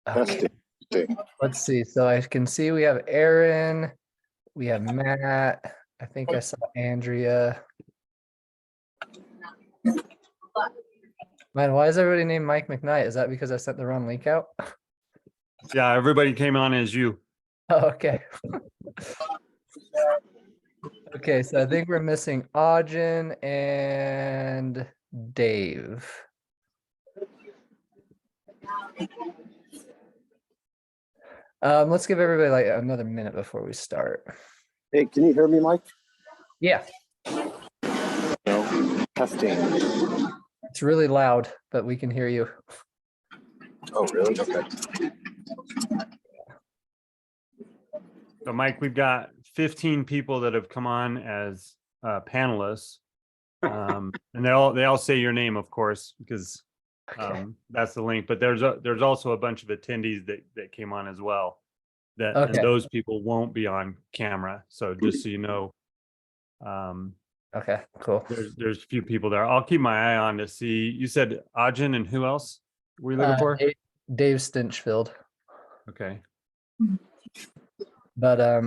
Okay. Let's see. So I can see we have Aaron, we have Matt. I think I saw Andrea. Man, why is everybody named Mike McKnight? Is that because I sent the wrong link out? Yeah, everybody came on as you. Oh, okay. Okay, so I think we're missing Aujin and Dave. Let's give everybody like another minute before we start. Hey, can you hear me, Mike? Yeah, No. Testing. it's really loud, but we can hear you. Oh, really? Okay. So Mike, we've got 15 people that have come on as panelists. And they all say your name, of course, because that's the link. But there's also a bunch of attendees that came on as well. And those people won't be on camera. So just so you know, Okay, cool. there's a few people there. I'll keep my eye on to see. You said Aujin and who else were you looking for? Dave Stinchfield. Okay. But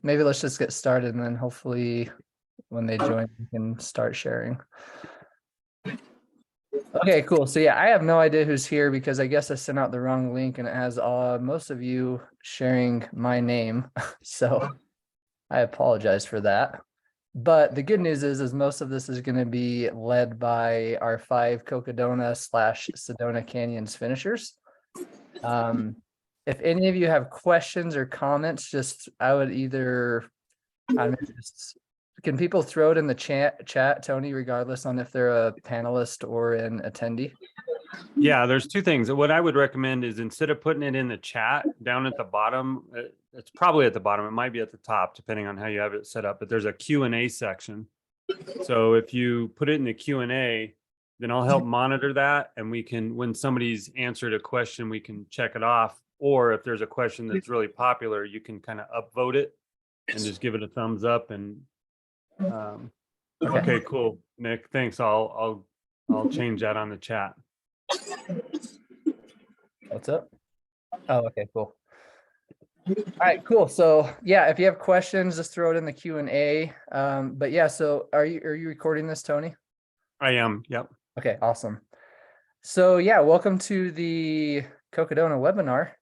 maybe let's just get started, and then hopefully when they join, we can start sharing. Okay, cool. So yeah, I have no idea who's here because I guess I sent out the wrong link and it has most of you sharing my name. So I apologize for that. But the good news is most of this is going to be led by our 5 Cocodona / Sedona Canyons finishers. If any of you have questions or comments, I would either, can people throw it in the chat, Tony, regardless on if they're a panelist or an attendee? Yeah, there's two things. What I would recommend is instead of putting it in the chat down at the bottom, it's probably at the bottom. It might be at the top, depending on how you have it set up, but there's a Q&A section. So if you put it in the Q&A, then I'll help monitor that. And we can, when somebody's answered a question, we can check it off. Or if there's a question that's really popular, you can kind of upvote it and just give it a thumbs up. And okay, cool, Nick. Thanks. I'll change that on the chat. What's up? Oh, okay, cool. All right, cool. So yeah, if you have questions, just throw it in the Q&A. But yeah, so are you recording this, Tony? I am. Yep. Okay, awesome. So yeah, welcome to the Cocodona webinar.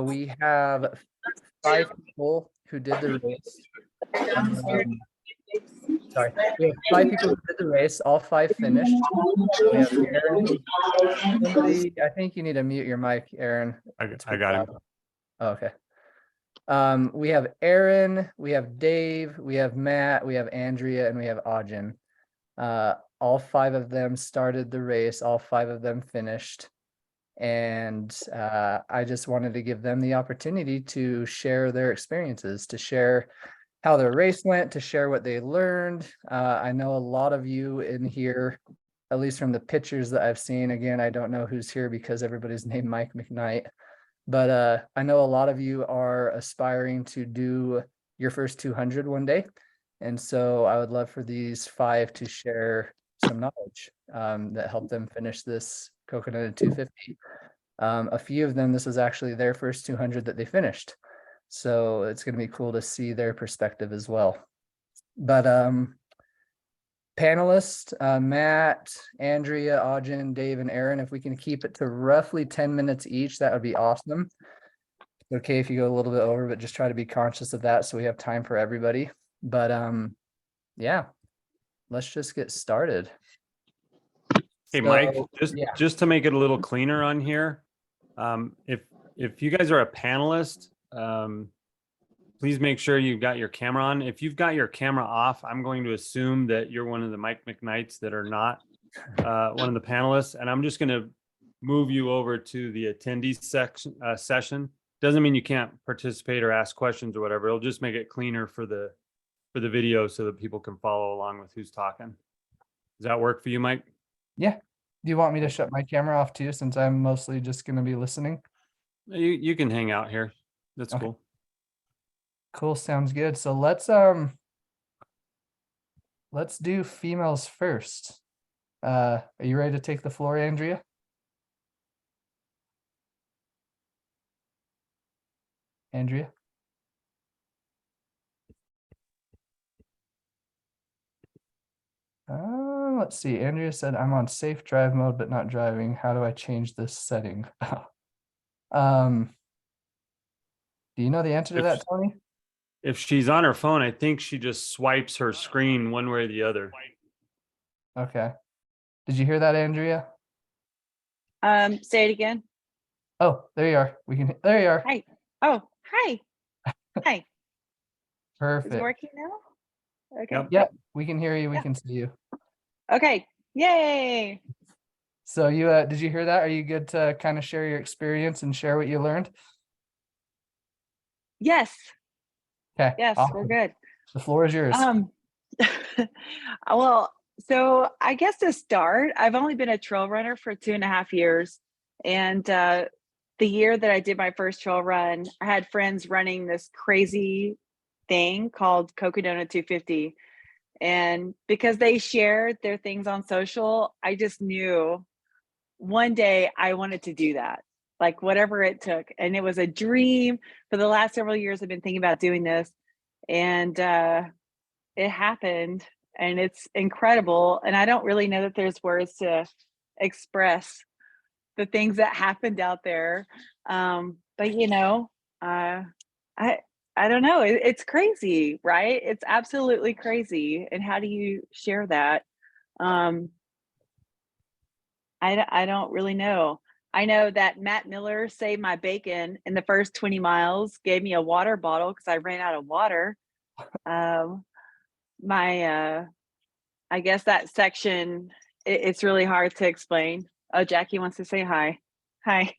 We have 5 people who did the race. Sorry, we have 5 people who did the race. All 5 finished. We have Aaron. Somebody, I think you need to mute your mic, Aaron. I got him. Oh, okay. We have Aaron, we have Dave, we have Matt, we have Andrea, and we have Aujin. All 5 of them started the race. All 5 of them finished. And I just wanted to give them the opportunity to share their experiences, to share how their race went, to share what they learned. I know a lot of you in here, at least from the pictures that I've seen. Again, I don't know who's here because everybody's named Mike McKnight. But I know a lot of you are aspiring to do your first 200 one day. And so I would love for these 5 to share some knowledge that helped them finish this Cocodona 250. A few of them, this is actually their first 200 that they finished. So it's going to be cool to see their perspective as well. But panelists, Matt, Andrea, Aujin, Dave, and Aaron, if we can keep it to roughly 10 minutes each, that would be awesome. Okay if you go a little bit over, but just try to be conscious of that so we have time for everybody. But yeah, let's just get started. Hey, Mike, just to make it a little cleaner on here, if you guys are a panelist, please make sure you've got your camera on. If you've got your camera off, I'm going to assume that you're one of the Mike McKnights that are not one of the panelists, and I'm just going to move you over to the attendees session. Doesn't mean you can't participate or ask questions or whatever. It'll just make it cleaner for the video so that people can follow along with who's talking. Does that work for you, Mike? Yeah. Do you want me to shut my camera off too, since I'm mostly just going to be listening? You can hang out here. That's okay. Cool. Cool. Sounds good. So let's do females first. Are you ready to take the floor, Andrea? Andrea? Let's see. Andrea said, I'm on safe drive mode, but not driving. How do I change this setting? Do you know the answer to that, Tony? If she's on her phone, I think she just swipes her screen one way or the other. Okay. Did you hear that, Andrea? Say it again. Oh, there you are. There you are. Hi. Oh, hi. Hi. Is it Perfect. working now? Okay. Yep. Yep, we can hear you. We Yeah. can see you. Okay. Yay. So did you hear that? Are you good to kind of share your experience and share what you learned? Yes. Okay. Yes, awesome. we're good. The floor is yours. Well, so I guess to start, I've only been a trail runner for 2.5 years. And the year that I did my first trail run, I had friends running this crazy thing called Cocodona 250. And because they shared their things on social, I just knew one day I wanted to do that, like whatever it took. And it was a dream. For the last several years, I've been thinking about doing this. And it happened, and it's incredible. And I don't really know that there's words to express the things that happened out there. But I don't know. It's crazy, right? It's absolutely crazy. And how do you share that? I don't really know. I know that Matt Miller saved my bacon in the first 20 miles, gave me a water bottle because I ran out of water. I guess that section, it's really hard to explain. Oh, Jackie wants to say hi. Hi.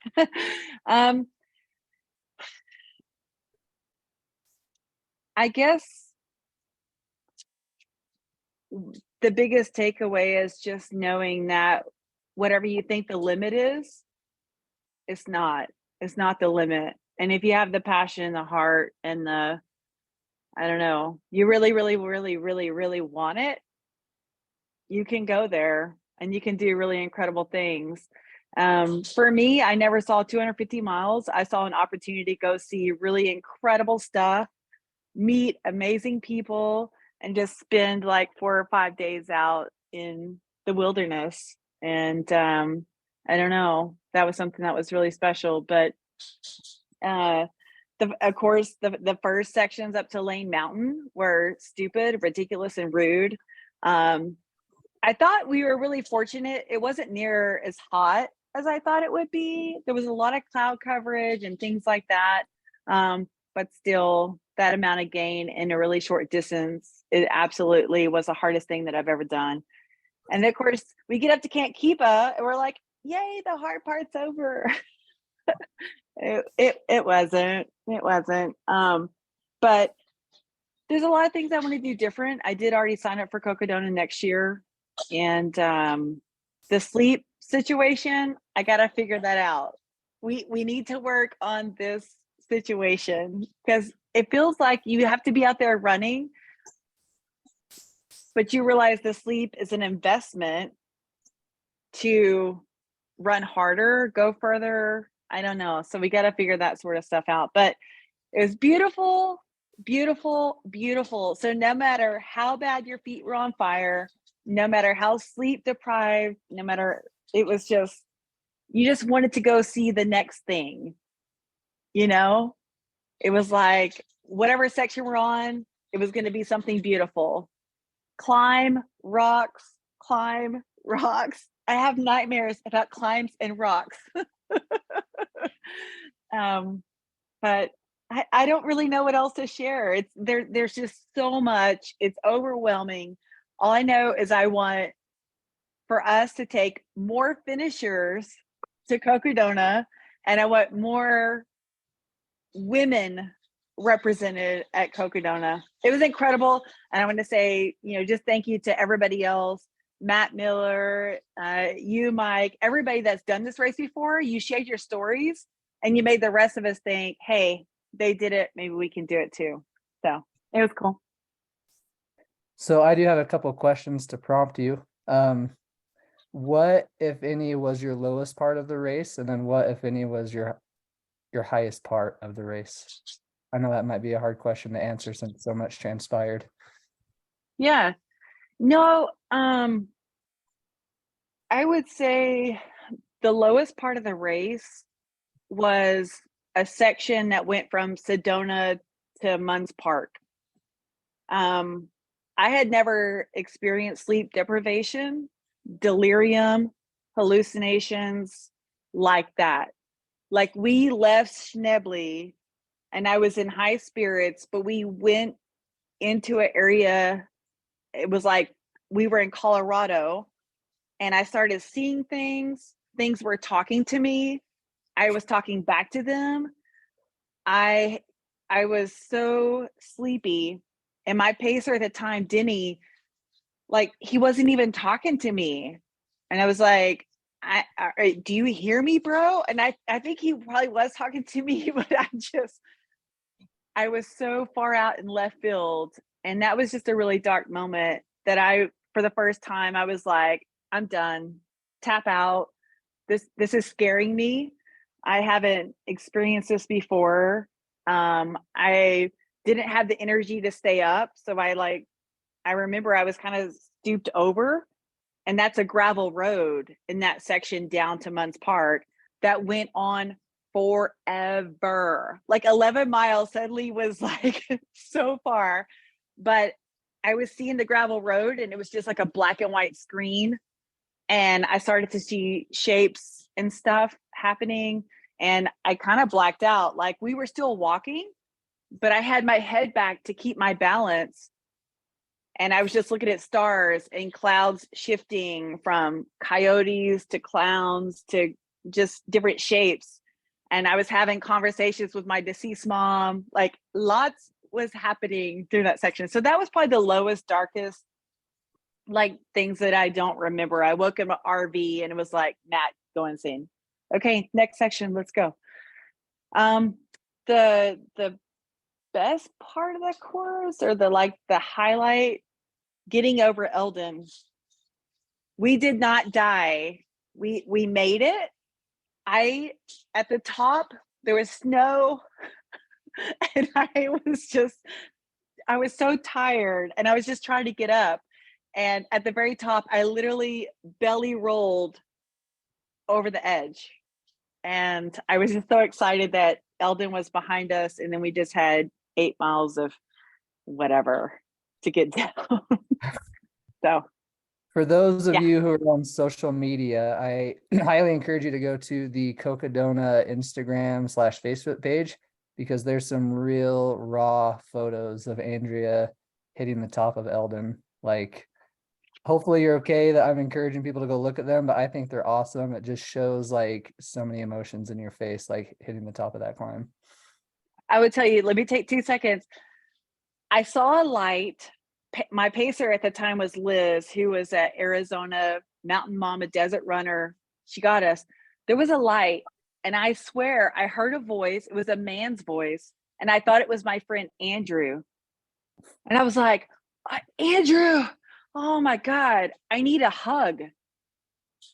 I guess the biggest takeaway is just knowing that whatever you think the limit is, it's not the limit. And if you have the passion and the heart and I don't know, you really, really, really, really, really want it, you can go there and you can do really incredible things. For me, I never saw 250 miles. I saw an opportunity to go see really incredible stuff, meet amazing people, and just spend like 4 or 5 days out in the wilderness. And I don't know, that was something that was really special. But of course, the first sections up to Lane Mountain were stupid, ridiculous, and rude. I thought we were really fortunate. It wasn't near as hot as I thought it would be. There was a lot of cloud coverage and things like that. But still, that amount of gain in a really short distance, it absolutely was the hardest thing that I've ever done. And of course, we get up to Camp Keepa and we're like, yay, the hard part's over. It wasn't. But there's a lot of things I want to do different. I did already sign up for Cocodona next year. And the sleep situation, I got to figure that out. We need to work on this situation because it feels like you have to be out there running, but you realize the sleep is an investment to run harder, go further. I don't know. So we got to figure that sort of stuff out. But it was beautiful, beautiful, beautiful. So no matter how bad your feet were on fire, no matter how sleep deprived, it was just, you just wanted to go see the next thing. It was like whatever section we're on, it was going to be something beautiful. Climb rocks. I have nightmares about climbs and rocks. But I don't really know what else to share. There's just so much. It's overwhelming. All I know is I want for us to take more finishers to Cocodona, and I want more women represented at Cocodona. It was incredible. And I want to say, just thank you to everybody else, Matt Miller, you, Mike, everybody that's done this race before. You shared your stories and you made the rest of us think, hey, they did it. Maybe we can do it too. So it was cool. So I do have a couple of questions to prompt you. what, if any, was your lowest part of the race? And then what, if any, was your highest part of the race? I know that might be a hard question to answer since so much transpired. Yeah. No, I would say the lowest part of the race was a section that went from Sedona to Munns Park. I had never experienced sleep deprivation, delirium, hallucinations like that. Like, we left Schnebly and I was in high spirits, but we went into an area, it was like we were in Colorado, and I started seeing things. Things were talking to me. I was talking back to them. I was so sleepy, and my pacer at the time, Denny, like, he wasn't even talking to me, and I was like, do you hear me, bro? And I think he probably was talking to me, but I was so far out in left field, and that was just a really dark moment that for the first time, I was like, I'm done. Tap out. This is scaring me. I haven't experienced this before. I didn't have the energy to stay up, so I remember I was kind of stooped over, and that's a gravel road in that section down to Munns Park that went on forever. Like 11 miles suddenly was like so far, but I was seeing the gravel road and it was just like a black and white screen, and I started to see shapes and stuff happening, and I kind of blacked out. Like, we were still walking, but I had my head back to keep my balance, and I was just looking at stars and clouds shifting from coyotes to clowns to just different shapes. And I was having conversations with my deceased mom. Like, lots was happening through that section. So that was probably the lowest, darkest, like, things that I don't remember. I woke in my RV and it was like, Matt, go insane. Okay, next section, let's go. The best part of the course, or the highlight, getting over Eldon. We did not die. We made it. At the top, there was snow, and I was so tired, and I was just trying to get up. And at the very top, I literally belly rolled over the edge. And I was just so excited that Eldon was behind us, and then we just had 8 miles of whatever to get down. So, for those of yeah. you who are on social media, I highly encourage you to go to the Cocodona Instagram/Facebook page, because there's some real raw photos of Andrea hitting the top of Eldon. Like, hopefully you're okay that I'm encouraging people to go look at them, but I think they're awesome. It just shows like so many emotions in your face, like hitting the top of that climb. I would tell you, let me take 2 seconds. I saw a light. My pacer at the time was Liz, who was at Arizona Mountain Mama Desert Runner. She got us. There was a light, and I swear I heard a voice. It was a man's voice, and I thought it was my friend Andrew. And I was like, Andrew, oh my God, I need a hug.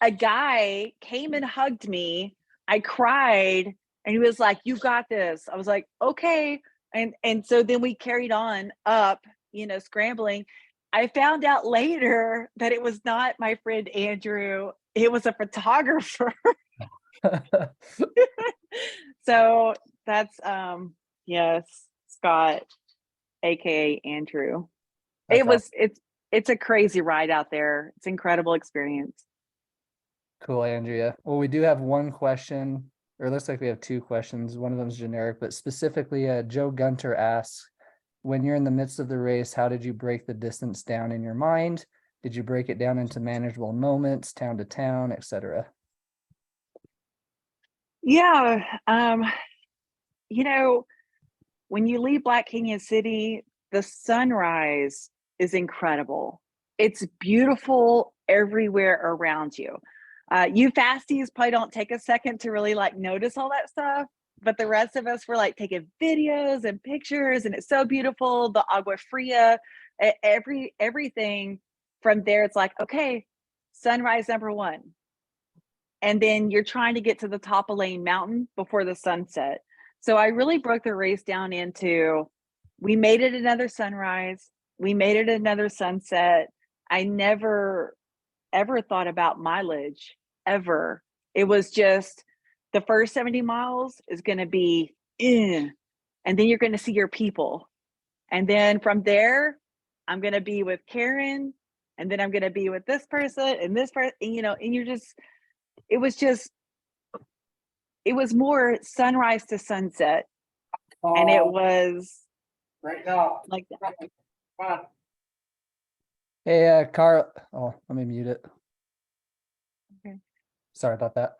A guy came and hugged me. I cried, and he was like, you got this. I was like, okay. And so then we carried on up, scrambling. I found out later that it was not my friend Andrew. It was a photographer. So that's, yes, Scott, AKA Andrew. That's awesome. It's a crazy ride out there. It's an incredible experience. Cool, Andrea. Well, we do have one question, or it looks like we have 2 questions. One of them is generic, but specifically, Joe Gunter asks, when you're in the midst of the race, how did you break the distance down in your mind? Did you break it down into manageable moments, town to town, etc.? Yeah. When you leave Black Canyon City, the sunrise is incredible. It's beautiful everywhere around you. You fasties probably don't take a second to really notice all that stuff, but the rest of us were taking videos and pictures, and it's so beautiful. The agua fria, everything from there. It's like, okay, sunrise number 1. And then you're trying to get to the top of Lane Mountain before the sunset. So I really broke the race down into, we made it another sunrise, we made it another sunset. I never ever thought about mileage, ever. It was just the first 70 miles is going to be and then you're going to see your people. And then from there, I'm going to be with Karen, and then I'm going to be with this person and this person, and, you know, and you're just, it was more sunrise to sunset. And it was right now. like that. Come on. Hey, Carl. Oh, let me mute it. Okay. Sorry about that.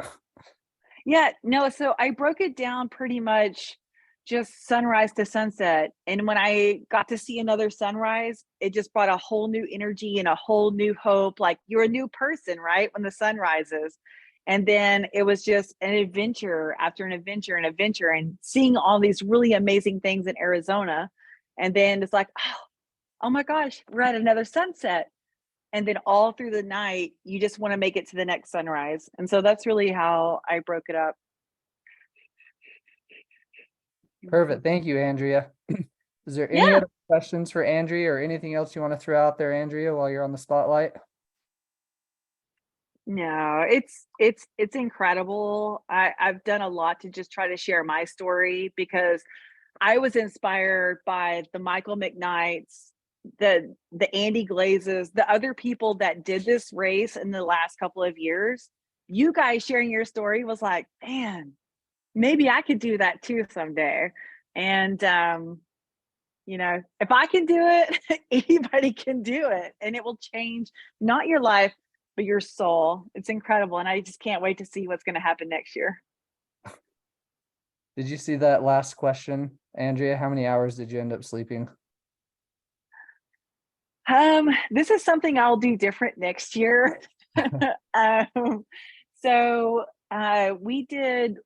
Yeah, no, so I broke it down pretty much just sunrise to sunset. And when I got to see another sunrise, it just brought a whole new energy and a whole new hope. Like, you're a new person, right? When the sun rises. And then it was just an adventure after an adventure and adventure, and seeing all these really amazing things in Arizona. And then it's like, oh my gosh, we're at another sunset. And then all through the night, you just want to make it to the next sunrise. And so that's really how I broke it up. Perfect. Thank you, Andrea. Is there any other questions for Andrea or anything else you want to throw out there, Andrea, while you're on the spotlight? No, it's incredible. I've done a lot to just try to share my story, because I was inspired by the Michael McKnights, the Andy Glazes, the other people that did this race in the last couple of years. You guys sharing your story was like, man, maybe I could do that too someday. And you know, if I can do it, anybody can do it, and it will change not your life, but your soul. It's incredible. And I just can't wait to see what's going to happen next year. Did you see that last question, Andrea? How many hours did you end up sleeping? This is something I'll do different next year. So we did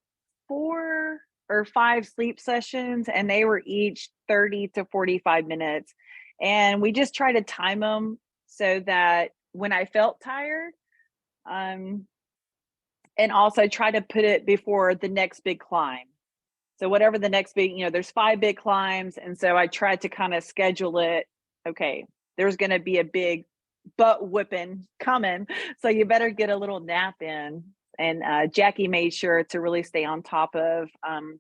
4 or 5 sleep sessions, and they were each 30 to 45 minutes. And we just try to time them so that when I felt tired, and also try to put it before the next big climb. So whatever the next big, you know, there's 5 big climbs. And so I tried to kind of schedule it. Okay, there's going to be a big butt whipping coming, so you better get a little nap in. And Jackie made sure to really stay on top of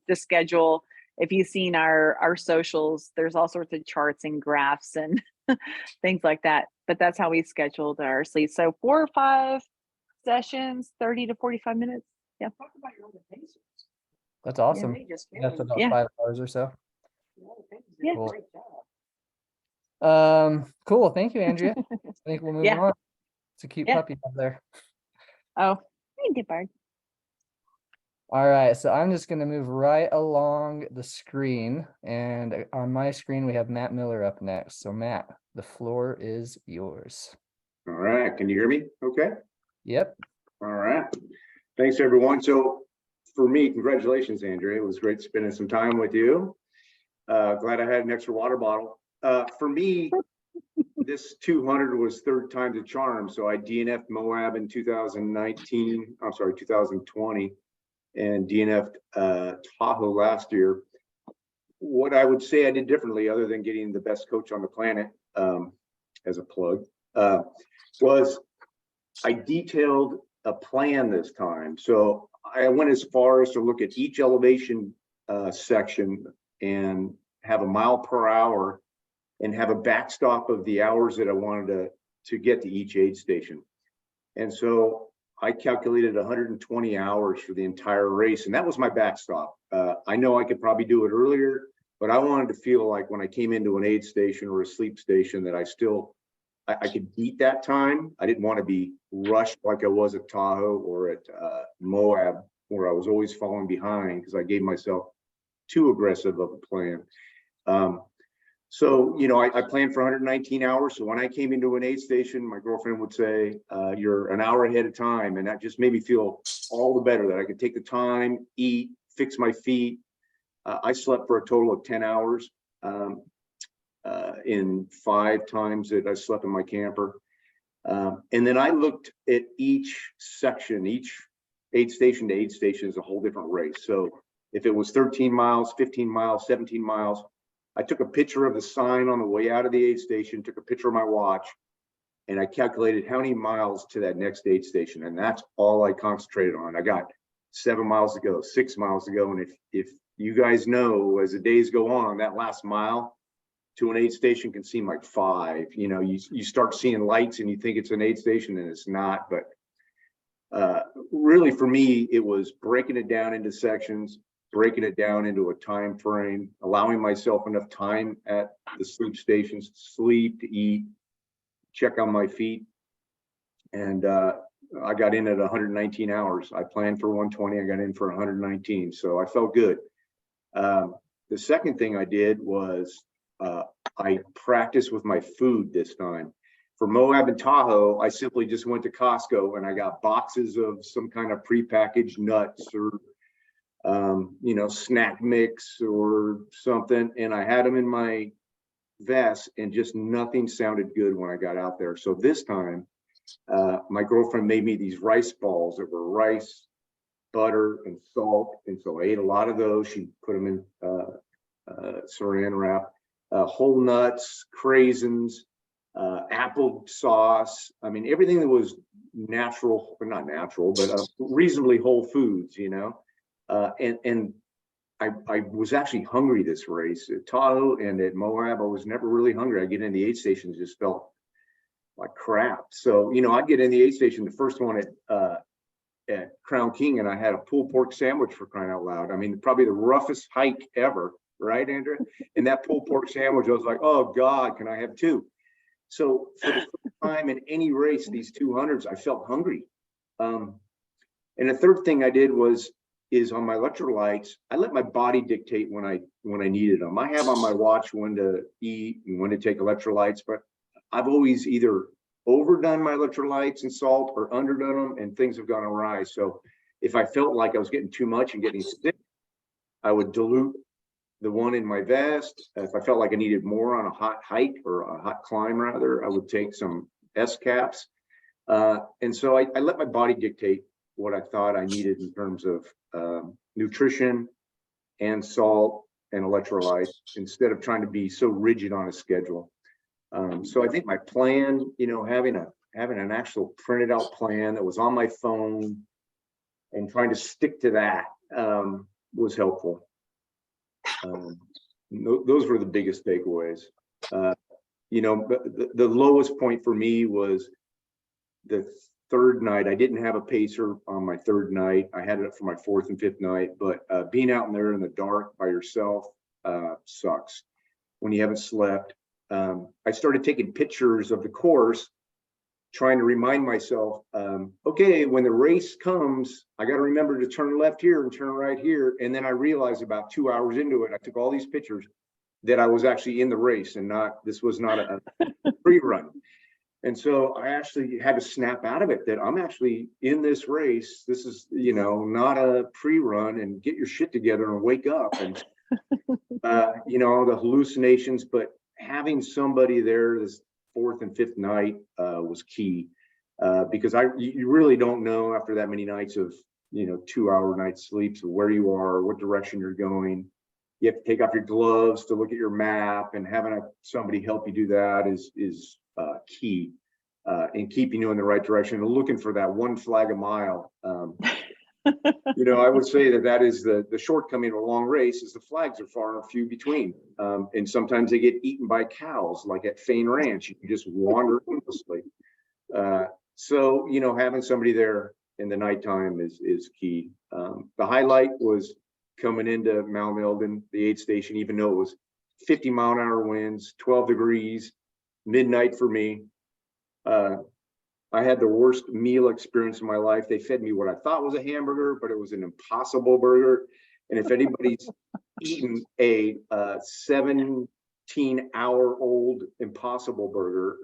the schedule. If you've seen our socials, there's all sorts of charts and graphs and things like that. But that's how we scheduled our sleep. So 4 or 5 sessions, 30 to 45 minutes. Yeah. Talk about your own patients. That's awesome. They just That's about Yeah. 5 hours or so. Yeah. Cool. Great job. Cool. Thank you, Andrea. I think we'll move Yeah. on. It's a cute Yeah. puppy up there. Oh, thank you, Bard. All right, so I'm just going to move right along the screen, and on my screen we have Matt Miller up next. So Matt, the floor is yours. All right, can you hear me? Okay. Yep. All right. Thanks, everyone. So for me, congratulations, Andrea. It was great spending some time with you. Glad I had an extra water bottle. For me, this 200 was 3rd time the charm. So I DNF'd Moab in 2020, and DNF'd Tahoe last year. What I would say I did differently, other than getting the best coach on the planet, as a plug, was I detailed a plan this time. So I went as far as to look at each elevation section and have a mile per hour and have a backstop of the hours that I wanted to get to each aid station. And so I calculated 120 hours for the entire race, and that was my backstop. I know I could probably do it earlier, but I wanted to feel like when I came into an aid station or a sleep station that I could beat that time. I didn't want to be rushed like I was at Tahoe or at Moab, where I was always falling behind because I gave myself too aggressive of a plan. So, you know, I planned for 119 hours. So when I came into an aid station, my girlfriend would say, you're an hour ahead of time. And that just made me feel all the better that I could take the time, eat, fix my feet. I slept for a total of 10 hours in 5 times that I slept in my camper. And then I looked at each section, each aid station to aid station is a whole different race. So if it was 13 miles, 15 miles, 17 miles, I took a picture of the sign on the way out of the aid station, took a picture of my watch, and I calculated how many miles to that next aid station. And that's all I concentrated on. I got 7 miles to go, 6 miles to go. And if you guys know, as the days go on, that last mile to an aid station can seem like 5. You know, you start seeing lights and you think it's an aid station and it's not. But really for me, it was breaking it down into sections, breaking it down into a time frame, allowing myself enough time at the sleep stations to sleep, to eat, check on my feet. And I got in at 119 hours. I planned for 120. I got in for 119. So I felt good. The second thing I did was I practiced with my food this time. For Moab and Tahoe, I simply just went to Costco and I got boxes of some kind of prepackaged nuts or, you know, snack mix or something. And I had them in my vest and just nothing sounded good when I got out there. So this time, my girlfriend made me these rice balls that were rice, butter, and salt. And so I ate a lot of those. She put them in saran wrap, whole nuts, craisins, apple sauce. I mean, everything that was natural, or not natural, but reasonably whole foods, you know. And I was actually hungry this race. At Tahoe and at Moab, I was never really hungry. I get in the aid stations, just felt like crap. So, you know, I'd get in the aid station, the first one at Crown King, and I had a pulled pork sandwich, for crying out loud. I mean, probably the roughest hike ever, right, Andrea? And that pulled pork sandwich, I was like, oh God, can I have 2? So for the first time in any race, these 200s, I felt hungry. And the third thing I did is on my electrolytes, I let my body dictate when I needed them. I have on my watch when to eat and when to take electrolytes, but I've always either overdone my electrolytes and salt or underdone them, and things have gone awry. So if I felt like I was getting too much and getting sick, I would dilute the one in my vest. If I felt like I needed more on a hot hike or a hot climb, rather, I would take some S caps. And so I let my body dictate what I thought I needed in terms of nutrition and salt and electrolytes, instead of trying to be so rigid on a schedule. So I think my plan, you know, having an actual printed out plan that was on my phone and trying to stick to that was helpful. Those were the biggest takeaways. You know, the lowest point for me was the third night. I didn't have a pacer on my third night. I had it for my fourth and fifth night, but being out in there in the dark by yourself sucks when you haven't slept. I started taking pictures of the course, trying to remind myself, okay, when the race comes, I got to remember to turn left here and turn right here. And then I realized about 2 hours into it, I took all these pictures that I was actually in the race and this was not a pre-run. And so I actually had to snap out of it that I'm actually in this race. This is, you know, not a pre-run, and get your shit together and wake up. And, you know, the hallucinations, but having somebody there this fourth and fifth night was key, because you really don't know after that many nights of, you know, 2-hour night sleeps, where you are, what direction you're going. You have to take off your gloves to look at your map, and having somebody help you do that is key in keeping you in the right direction and looking for that one flag a mile. You know, I would say that is the shortcoming of a long race, is the flags are far and few between. And sometimes they get eaten by cows, like at Fain Ranch. You can just wander endlessly. So, you know, having somebody there in the nighttime is key. The highlight was coming into Mount Eldon, the aid station, even though it was 50-mile-an-hour winds, 12 degrees, midnight for me. I had the worst meal experience of my life. They fed me what I thought was a hamburger, but it was an Impossible Burger. And if anybody's eaten a 17-hour-old Impossible Burger,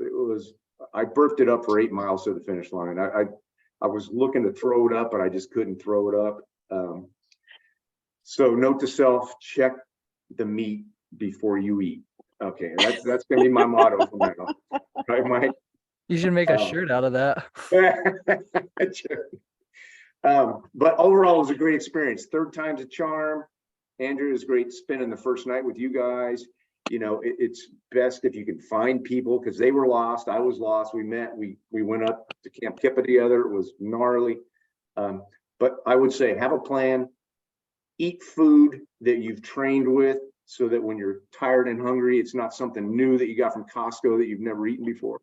I burped it up for 8 miles to the finish line. I was looking to throw it up, but I just couldn't throw it up. So note to self, check the meat before you eat. Okay, that's going to be my motto from now on. Right, Mike? You should make a Oh. shirt out of that. Sure. But overall, it was a great experience. Third time's a charm. Andrew, it was great spending the first night with you guys. You know, it's best if you can find people because they were lost. I was lost. We met. We went up to Camp Kippa together. It was gnarly. But I would say have a plan. Eat food that you've trained with so that when you're tired and hungry, it's not something new that you got from Costco that you've never eaten before.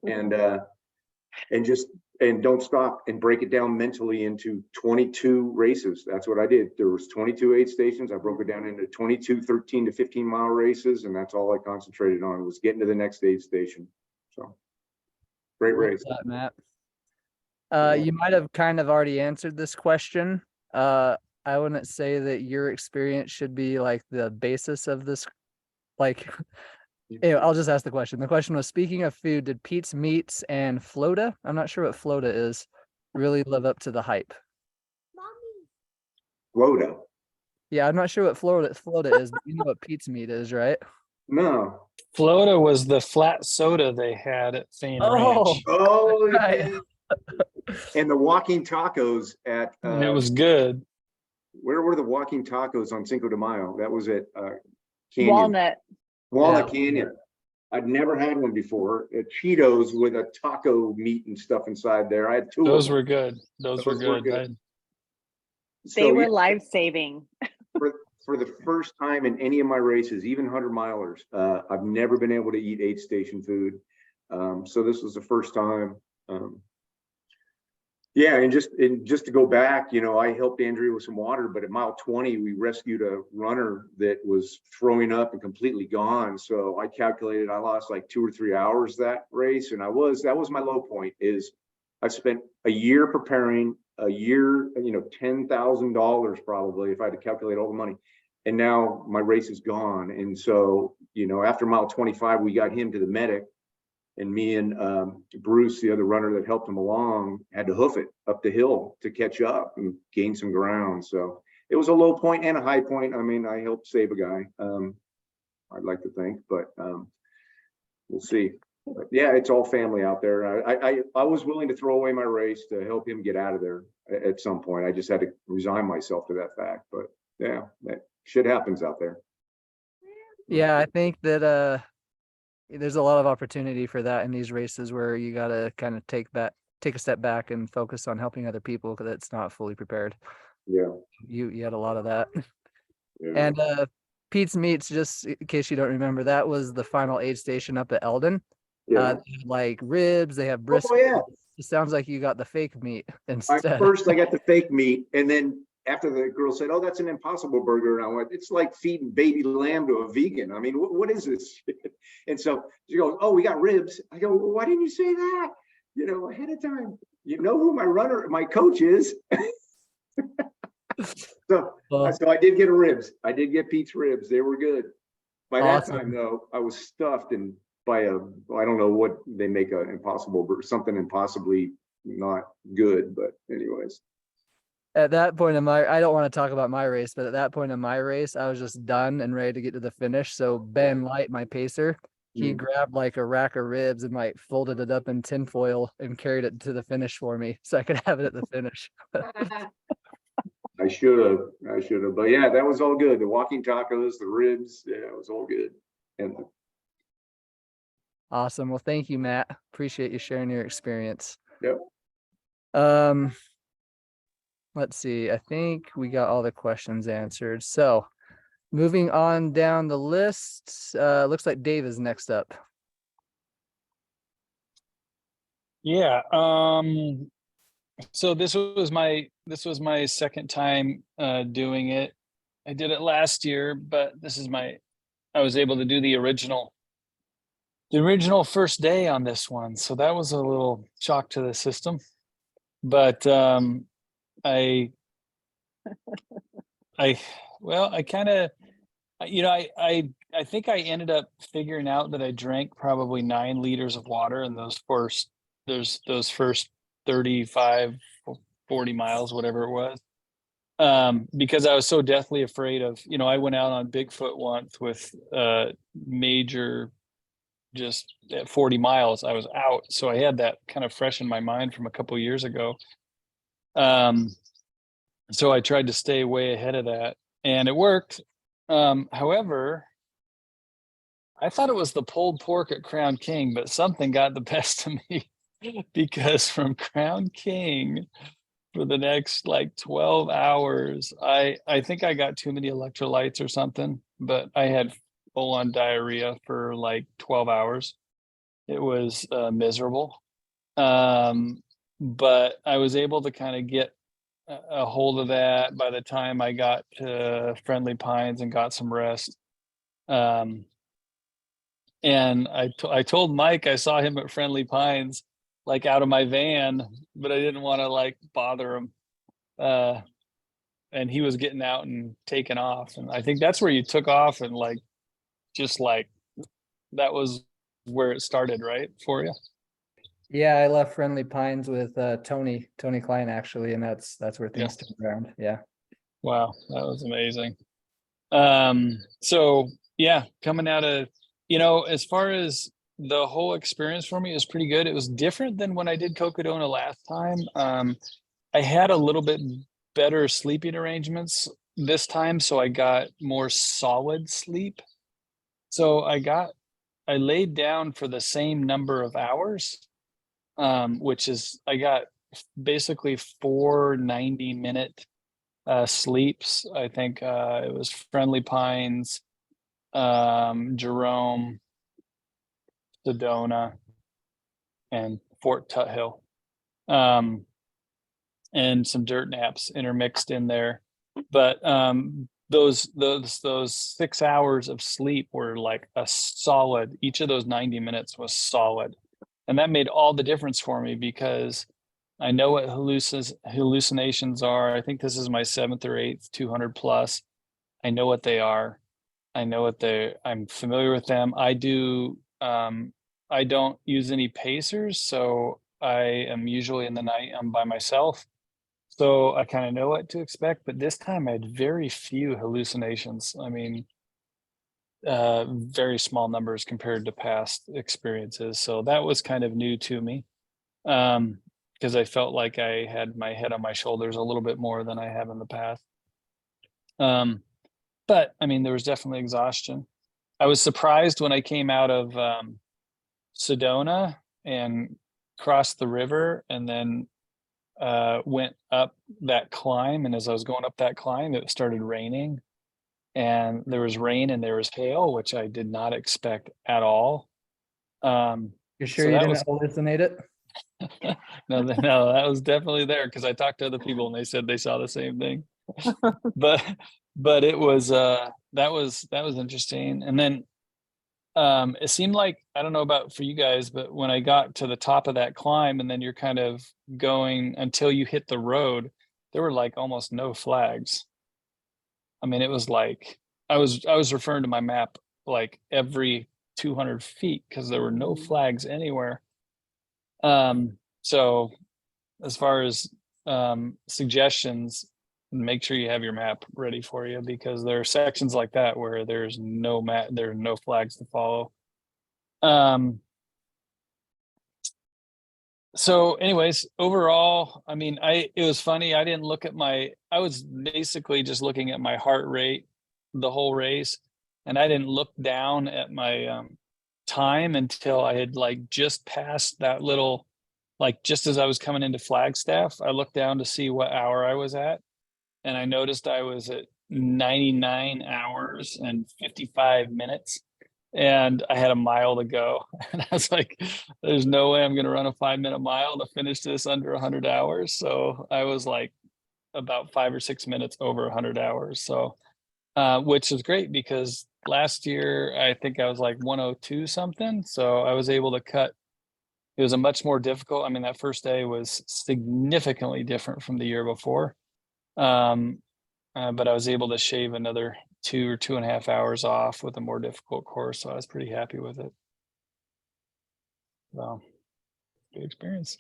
And don't stop and break it down mentally into 22 races. That's what I did. There was 22 aid stations. I broke it down into 22 13 to 15 mile races, and that's all I concentrated on was getting to the next aid station. So great race. That, Matt. You might have kind of already answered this question. I wouldn't say that your experience should be like the basis of this. Like, anyway, I'll just ask the question. The question was, speaking of food, did Pete's Meats and Floda, I'm not sure what Floda is, really live up to the hype? Floda. Yeah, I'm not sure what Floda is, but you know what Pete's Meat is, right? No. Floda was the flat soda they had at Fane Oh. Ranch. Oh, Right. yeah. And the walking tacos at It was good. where were the walking tacos on Cinco de Mayo? That was at Canyon. Walnut. Walnut Yeah. Canyon. I'd never had one before. Cheetos with a taco meat and stuff inside there. I had two. Those of them. were good. Those were Those were good. good. They So, were yeah, life-saving. for the first time in any of my races, even 100 milers, I've never been able to eat aid station food. So this was the first time. Yeah, and just to go back, you know, I helped Andrea with some water, but at mile 20, we rescued a runner that was throwing up and completely gone. So I calculated I lost like 2 or 3 hours that race, and that was my low point. Is I spent a year preparing, a year, you know, $10,000 probably if I had to calculate all the money, and now my race is gone. And so, you know, after mile 25, we got him to the medic. And me and Bruce, the other runner that helped him along, had to hoof it up the hill to catch up and gain some ground. So it was a low point and a high point. I mean, I helped save a guy. I'd like to think, but we'll see. But yeah, it's all family out there. I was willing to throw away my race to help him get out of there at some point. I just had to resign myself to that fact. But yeah, that shit happens out there. Yeah, I think that there's a lot of opportunity for that in these races where you got to kind of take a step back and focus on helping other people because it's not fully prepared. Yeah. You had a lot of that. Yeah. And Pete's Meats, just in case you don't remember, that was the final aid station up at Eldon. Yeah. They have, like ribs, they have brisket. Oh, yeah. It sounds like you got the fake meat instead. First, I got the fake meat, and then after the girl said, "Oh, that's an Impossible Burger," and I went, "It's like feeding baby lamb to a vegan. I mean, what is this?" And so she goes, "Oh, we got ribs." I go, "Well, why didn't you say that, you know, ahead of time? You know who my coach is." So I did get ribs. I did get Pete's ribs. They were good. By that time, though, I was stuffed and by I don't know what they make an Impossible Burger, something impossibly not good, but anyways. At that point in I don't want to talk about my race, but at that point in my race, I was just done and ready to get to the finish. So Ben Light, my pacer, he grabbed like a rack of ribs and like folded it up in tinfoil and carried it to the finish for me so I could have it at the finish. I should have, but yeah, that was all good. The walking tacos, the ribs, yeah, it was all good. And Awesome. Well, thank you, Matt. Appreciate you sharing your experience. Yep. Let's see. I think we got all the questions answered. So moving on down the list, looks like Dave is next up. Yeah. So this was my second time doing it. I did it last year, but I was able to do the original first day on this one. So that was a little shock to the system. But I kind of, you know, I think I ended up figuring out that I drank probably 9 liters of water in those first 35, 40 miles, whatever it was. Because I was so deathly afraid of, you know, I went out on Bigfoot once with major just at 40 miles, I was out. So I had that kind of fresh in my mind from a couple years ago. So I tried to stay way ahead of that, and it worked. However, I thought it was the pulled pork at Crown King, but something got the best of me because from Crown King for the next like 12 hours, I think I got too many electrolytes or something, but I had full on diarrhea for like 12 hours. It was miserable. But I was able to kind of get a hold of that by the time I got to Friendly Pines and got some rest. And I told Mike I saw him at Friendly Pines, like out of my van, but I didn't want to like bother him. And he was getting out and taking off. And I think that's where you took off and like, just like, that was where it started, right? For you? Yeah, I left Friendly Pines with Tony Klein actually, and that's where things turned around. Yeah. Wow, that was amazing. So yeah, coming out of, as far as the whole experience for me is pretty good. It was different than when I did Cocodona last time. I had a little bit better sleeping arrangements this time, so I got more solid sleep. So I laid down for the same number of hours, which is, I got basically 4 90-minute sleeps. I think it was Friendly Pines, Jerome, Sedona, and Fort Tuthill, and some dirt naps intermixed in there. But those 6 hours of sleep were like a solid. Each of those 90 minutes was solid, and that made all the difference for me because I know what hallucinations are. I think this is my 7th or 8th 200 plus. I know what they are. I'm familiar with them. I don't use any pacers, so I am usually in the night, I'm by myself. So I kind of know what to expect, but this time I had very few hallucinations. I mean, very small numbers compared to past experiences. So that was kind of new to me. Because I felt like I had my head on my shoulders a little bit more than I have in the past. But I mean, there was definitely exhaustion. I was surprised when I came out of Sedona and crossed the river and then went up that climb. And as I was going up that climb, it started raining. And there was rain and there was hail, which I did not expect at all. You're sure you didn't hallucinate it? No, that was definitely there because I talked to other people and they said they saw the same thing. but it was that was interesting. And then it seemed like, I don't know about for you guys, but when I got to the top of that climb and then you're kind of going until you hit the road, there were like almost no flags. I mean, it was like I was referring to my map like every 200 feet because there were no flags anywhere. So as far as suggestions, make sure you have your map ready for you because there are sections like that where there's no map, there are no flags to follow. So anyways, overall, I mean, it was funny. I didn't look at I was basically just looking at my heart rate the whole race. And I didn't look down at my time until I had like just passed that little, like just as I was coming into Flagstaff, I looked down to see what hour I was at. And I noticed I was at 99 hours and 55 minutes. And I had a mile to go. And I was like, there's no way I'm going to run a 5-minute mile to finish this under 100 hours. So I was like about 5 or 6 minutes over 100 hours. So, which is great because last year, I think I was like 102 something. So I was able to cut. It was a much more difficult. I mean, that first day was significantly different from the year before. But I was able to shave another 2 or 2.5 hours off with a more difficult course. So I was pretty happy with it. So good experience.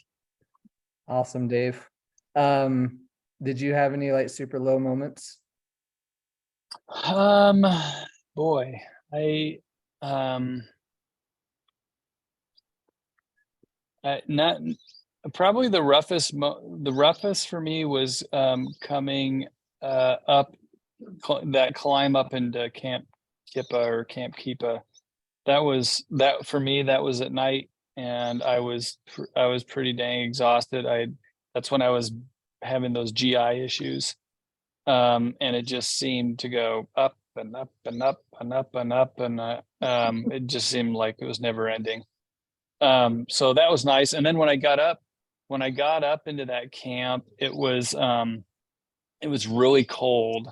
Awesome, Dave. Did you have any like super low moments? Boy, I Not probably the roughest. The roughest for me was coming up that climb up into Camp Kippa or Camp Keepa. That for me. That was at night, and I was pretty dang exhausted. That's when I was having those GI issues, and it just seemed to go up and up and up and up and up, and it just seemed like it was never ending. So that was nice. And then when I got up into that camp, it was really cold,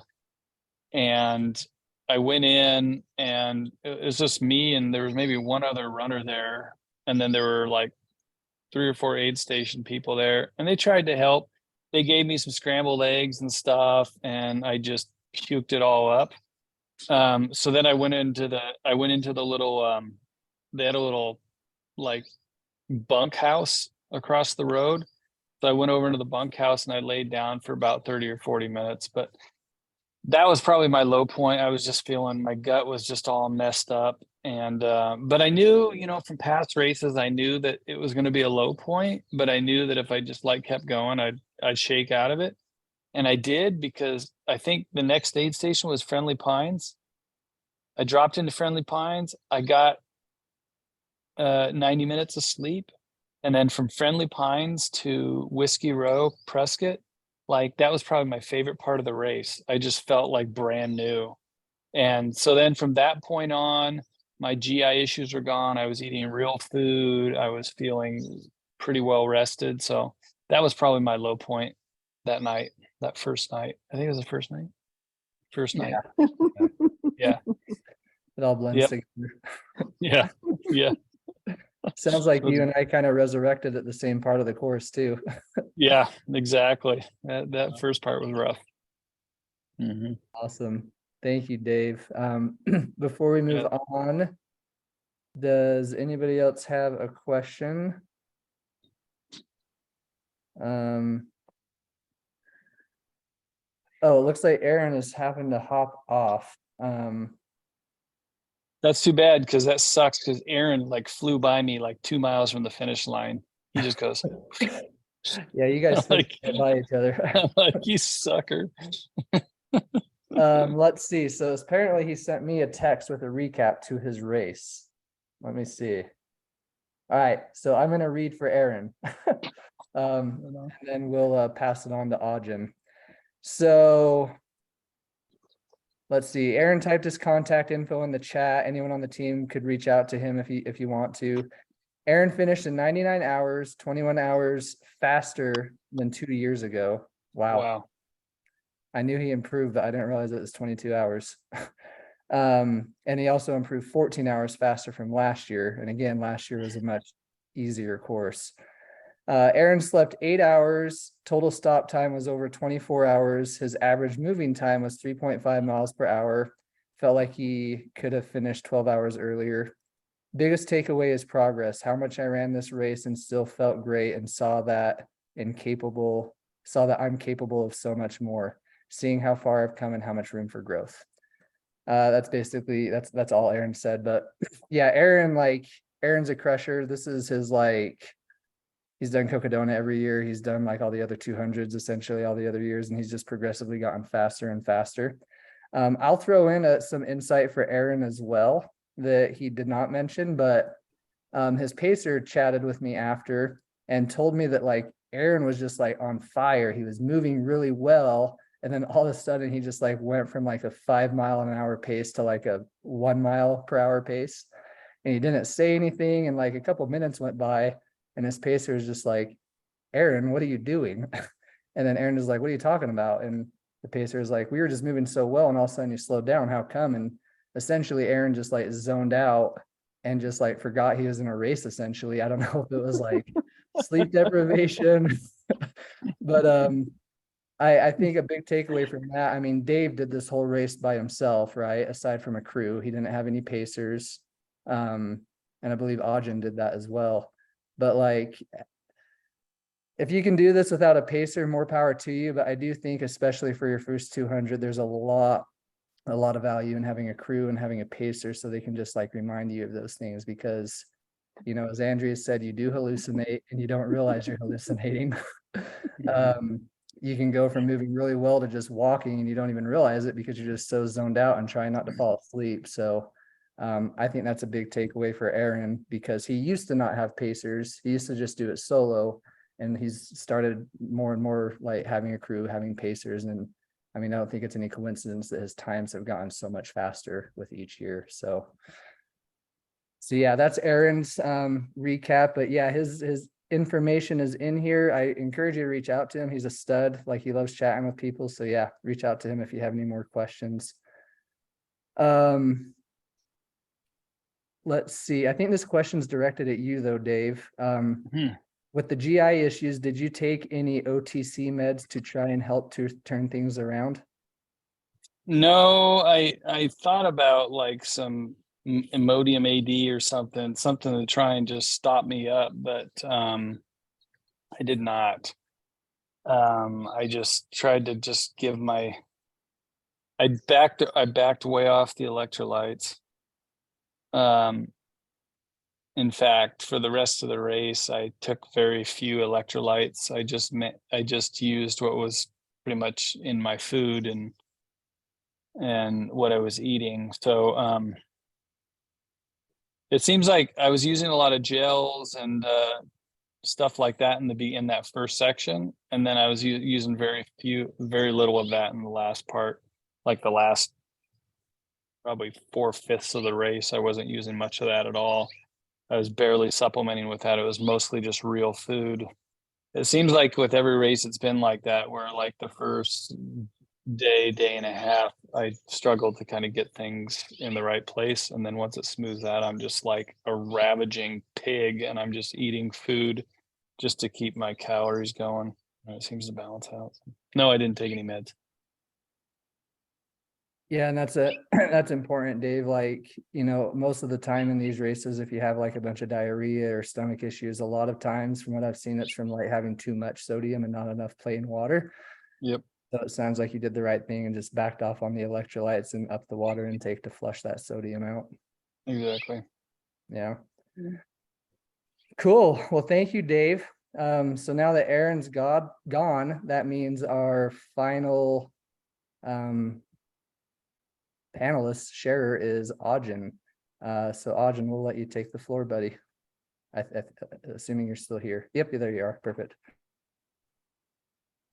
and I went in, and it was just me, and there was maybe one other runner there, and then there were like 3 or 4 aid station people there, and they tried to help. They gave me some scrambled eggs and stuff, and I just puked it all up. So then I went into the little they had a little like bunkhouse across the road. So I went over into the bunkhouse and I laid down for about 30 or 40 minutes. But that was probably my low point. I was just feeling my gut was just all messed up. And but I knew, from past races, I knew that it was going to be a low point, but I knew that if I just kept going, I'd shake out of it. And I did, because I think the next aid station was Friendly Pines. I dropped into Friendly Pines. I got 90 minutes of sleep. And then from Friendly Pines to Whiskey Row, Prescott, that was probably my favorite part of the race. I just felt like brand new. And so then from that point on, my GI issues were gone. I was eating real food. I was feeling pretty well rested. So that was probably my low point that night, that first night. I think it was the first night. First night. Yeah. It all blends Yep. together. Yeah. Yeah. Sounds like you and I kind of resurrected at the same part of the course too. Yeah, exactly. That first part was rough. Mm-hmm. Awesome. Thank you, Dave. Before we move on, does anybody else have a question? Oh, it looks like Aaron has happened to hop off. That's too bad, because that sucks, because Aaron flew by me 2 miles from the finish line. He just goes, yeah, you guys like, by each other. I'm like, you sucker. Let's see. So apparently he sent me a text with a recap to his race. Let me see. All right, so I'm going to read for Aaron. And then we'll pass it on to Aujin. So let's see. Aaron typed his contact info in the chat. Anyone on the team could reach out to him if you want to. Aaron finished in 99 hours, 21 hours faster than 2 years ago. Wow. I knew he improved, but I didn't realize it was 22 hours. And he also improved 14 hours faster from last year. And again, last year was a much easier course. Aaron slept 8 hours. Total stop time was over 24 hours. His average moving time was 3.5 miles per hour. Felt like he could have finished 12 hours earlier. Biggest takeaway is progress. How much I ran this race and still felt great, and saw that I'm capable of so much more. Seeing how far I've come and how much room for growth. That's basically that's all Aaron said. But yeah, Aaron's a crusher. This is his he's done Cocodona every year. He's done all the other 200s essentially all the other years, and he's just progressively gotten faster and faster. I'll throw in some insight for Aaron as well that he did not mention, but his pacer chatted with me after and told me that Aaron was just on fire. He was moving really well. And then all of a sudden he just went from a 5 mile an hour pace to a 1 mile per hour pace. And he didn't say anything. And a couple minutes went by and his pacer was just Aaron, what are you doing? And then Aaron is what are you talking about? And the pacer is we were just moving so well, and all of a sudden you slowed down. How come? And essentially Aaron just zoned out and just forgot he was in a race essentially. I don't know if it was sleep deprivation, but I think a big takeaway from that, I mean, Dave did this whole race by himself, right? Aside from a crew, he didn't have any pacers. And I believe Aujin did that as well. But if you can do this without a pacer, more power to you. But I do think, especially for your first 200, there's a lot of value in having a crew and having a pacer, so they can just remind you of those things, because as Andrea said, you do hallucinate and you don't realize you're hallucinating. You can go from moving really well to just walking and you don't even realize it because you're just so zoned out and trying not to fall asleep. So I think that's a big takeaway for Aaron, because he used to not have pacers. He used to just do it solo, and he's started more and more like having a crew, having pacers. And I mean, I don't think it's any coincidence that his times have gotten so much faster with each year. So yeah, that's Aaron's recap. But yeah, his information is in here. I encourage you to reach out to him. He's a stud. Like, he loves chatting with people. So yeah, reach out to him if you have any more questions. Let's see. I think this question's directed at you though, Dave. With the GI issues, did you take any OTC meds to try and help to turn things around? No, I thought about like some Imodium AD or something to try and just stop me up, but I did not. I just tried to just give I backed way off the electrolytes. In fact, for the rest of the race, I took very few electrolytes. I just used what was pretty much in my food and what I was eating. So it seems like I was using a lot of gels and stuff like that in that first section, and then I was using very little of that in the last part, like the last probably 4/5 of the race. I wasn't using much of that at all. I was barely supplementing with that. It was mostly just real food. It seems like with every race it's been like that, where like the first day and a half, I struggled to kind of get things in the right place. And then once it smooths out, I'm just like a ravaging pig, and I'm just eating food just to keep my calories going. And it seems to balance out. No, I didn't take any meds. Yeah, and that's important, Dave. Like, most of the time in these races, if you have like a bunch of diarrhea or stomach issues, a lot of times from what I've seen, it's from like having too much sodium and not enough plain water. Yep. So it sounds like you did the right thing and just backed off on the electrolytes and up the water intake to flush that sodium out. Exactly. Yeah. Cool. Well, thank you, Dave. So now that Aaron's gone, that means our final panelist sharer is Ajin. So Ajin, we'll let you take the floor, buddy. Assuming you're still here. Yep, there you are. Perfect.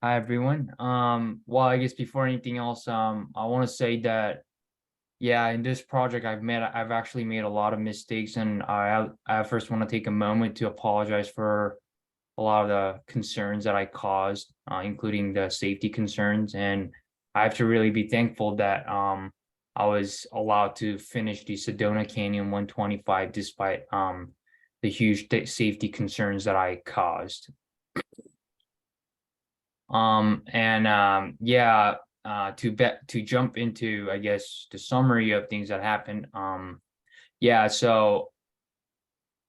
Hi everyone. Well, I guess before anything else, I want to say that, yeah, in this project I've actually made a lot of mistakes, and I first want to take a moment to apologize for a lot of the concerns that I caused, including the safety concerns. And I have to really be thankful that I was allowed to finish the Sedona Canyon 125 despite the huge safety concerns that I caused. To jump into, I guess, the summary of things that happened. I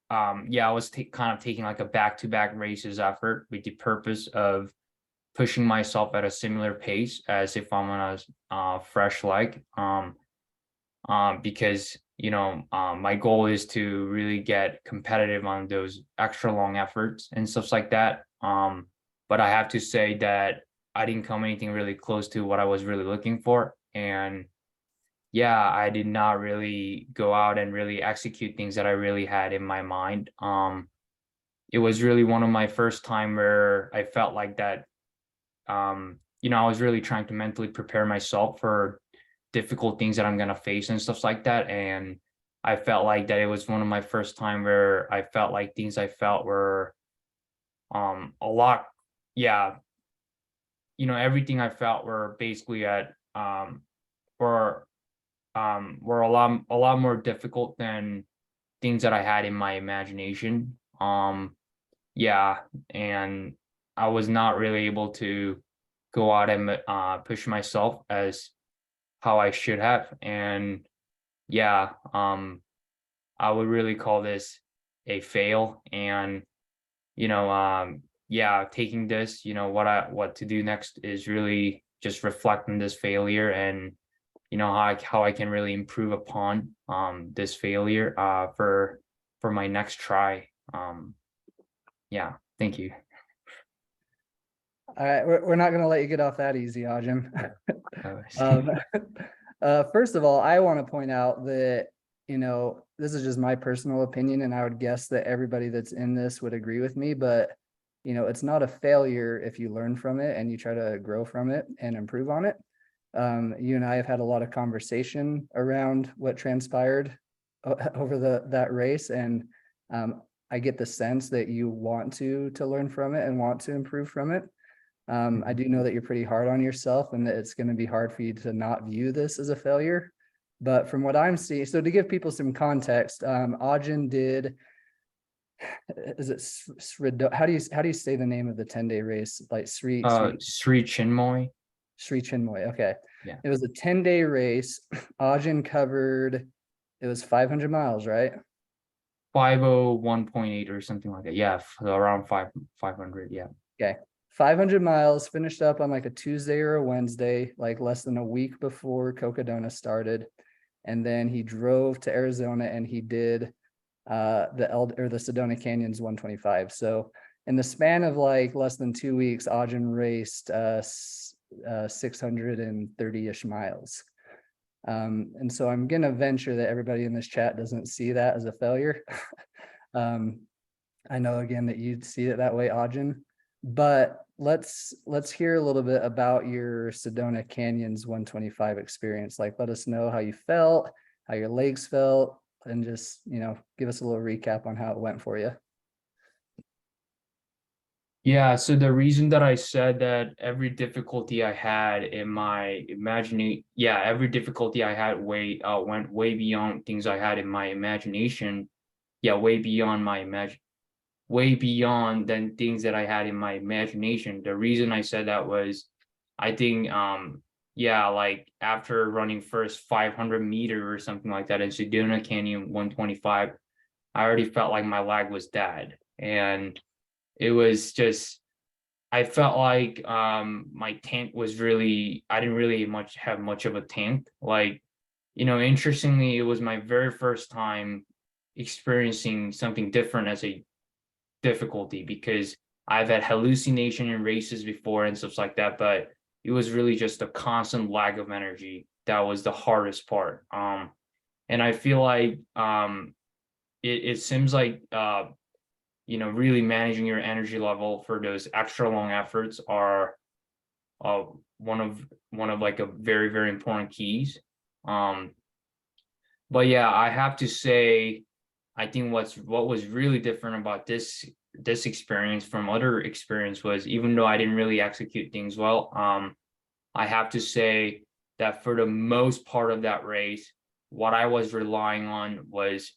was kind of taking like a back-to-back races effort with the purpose of pushing myself at a similar pace as if I'm on a fresh leg. Because my goal is to really get competitive on those extra long efforts and stuff like that. But I have to say that I didn't come anything really close to what I was really looking for. And yeah, I did not really go out and really execute things that I really had in my mind. It was really one of my first time where I felt like that, I was really trying to mentally prepare myself for difficult things that I'm going to face and stuff like that. And I felt like that it was one of my first time where I felt like things I felt were a lot. Yeah. Everything I felt were basically were a lot more difficult than things that I had in my imagination. And I was not really able to go out and push myself as how I should have. And I would really call this a fail. And taking this, what to do next is really just reflect on this failure and how I can really improve upon this failure for for my next try. Yeah, thank you. All right, we're not gonna let you get off that easy, Ajim. First of all, I want to point out that, you know, this is just my personal opinion, and I would guess that everybody that's in this would agree with me, but you know, it's not a failure if you learn from it and you try to grow from it and improve on it. You and I have had a lot of conversation around what transpired over that race, and I get the sense that you want to learn from it and want to improve from it. I do know that you're pretty hard on yourself and that it's going to be hard for you to not view this as a failure. But from what I'm seeing, so to give people some context, Ajin did, is it, how do you say the name of the 10-day race? Like Sri Chinmoy. Sri Chinmoy. Okay. Yeah. It was a 10-day race. Ajin covered, it was 500 miles, right? 501.8 or something like that. Yeah, around 500. Yeah. Okay. 500 miles, finished up on like a Tuesday or a Wednesday, like less than a week before Cocodona started. And then he drove to Arizona and he did the Sedona Canyons 125. So in the span of like less than 2 weeks, Ajin raced 630-ish miles. And so I'm gonna venture that everybody in this chat doesn't see that as a failure. I know again that you'd see it that way, Ajin. But let's hear a little bit about your Sedona Canyons 125 experience. Like, let us know how you felt, how your legs felt, and just, you know, give us a little recap on how it went for you. Yeah, so the reason that I said that every difficulty I had in my every difficulty I had went way beyond things I had in my imagination. Yeah, way beyond than things that I had in my imagination. The reason I said that was, I think, like after running first 500-meter or something like that in Sedona Canyon 125, I already felt like my leg was dead. And it was just, I felt like my tank was really, I didn't really have much of a tank. Like, you know, interestingly, it was my very first time experiencing something different as a difficulty, because I've had hallucination in races before and stuff like that, but it was really just a constant lack of energy that was the hardest part. And I feel like it seems like you know, really managing your energy level for those extra long efforts are one of like a very, very important keys. But yeah, I have to say, I think what was really different about this experience from other experience was, even though I didn't really execute things well, I have to say that for the most part of that race, what I was relying on was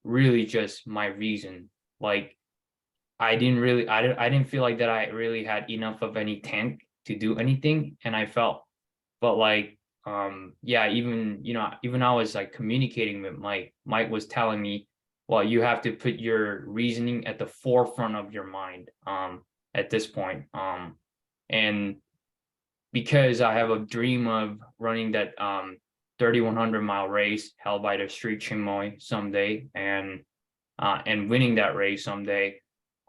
really just my reason. Like, I didn't feel like that I really had enough of any tank to do anything, and I felt, but like, yeah, even, you know, even I was like communicating with Mike was telling me, well, you have to put your reasoning at the forefront of your mind at this point. And because I have a dream of running that 3,100-mile race held by the Street Chimoy someday, and winning that race someday,